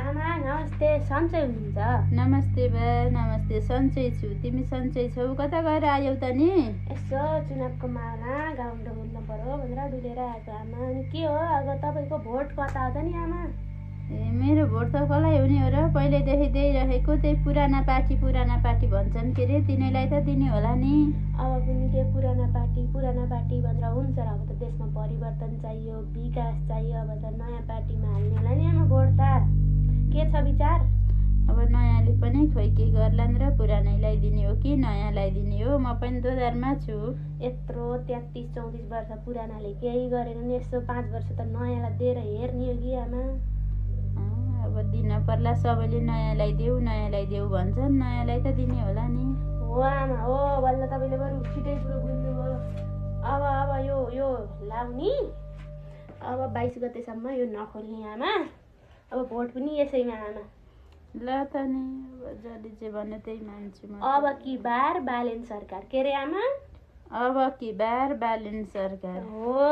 आमा नमस्ते, सन्चै हुनुहुन्छ? नमस्ते बा, नमस्ते। सन्चै छु। तिमी सन्चै छौ? कता गएर आयौ त नि? यसो चुनावको माला गाउँ डुल्नु पर्यो भनेर डुलेर आएको आमा। अनि के हो अब तपाईँको भोट कता हो त नि आमा? ए मेरो भोट त कसलाई हुने हो र? पहिल्यैदेखि दिइरहेको त्यही पुराना पार्टी भन्छन् के रे, तिनीलाई त दिने होला नि। अब पनि के पुराना पार्टी भनेर हुन्छ र? अब त देशमा परिवर्तन चाहियो, विकास चाहियो। अब त नयाँ पार्टीमा हाल्ने होला नि आमा भोट त। के छ विचार? अब नयाँले पनि खोइ के गर्लान् र, पुरानैलाई दिने हो कि नयाँलाई दिने हो? म पनि दोधारमा छु। यत्रो 33-34 वर्ष पुरानाले केही गरेनन्, यसो 5 वर्ष त नयाँलाई दिएर हेर्ने हो कि आमा? अब दिन पर्ला, सबैले नयाँलाई देऊ भन्छन्, नयाँलाई त दिने होला नि। हो आमा हो, बल्ल तपाईँले बरु छिटै कुरो बुझ्नुभयो। अब यो लाउने, अब 22 गतेसम्म यो नखोल्ने आमा। अब भोट पनि यसैमा आमा। ल त नि, अब जसले जे भन्यो त्यही मान्छु म। अब की बार बालेन सरकार। के रे आमा? अब की बार बालेन सरकार हो।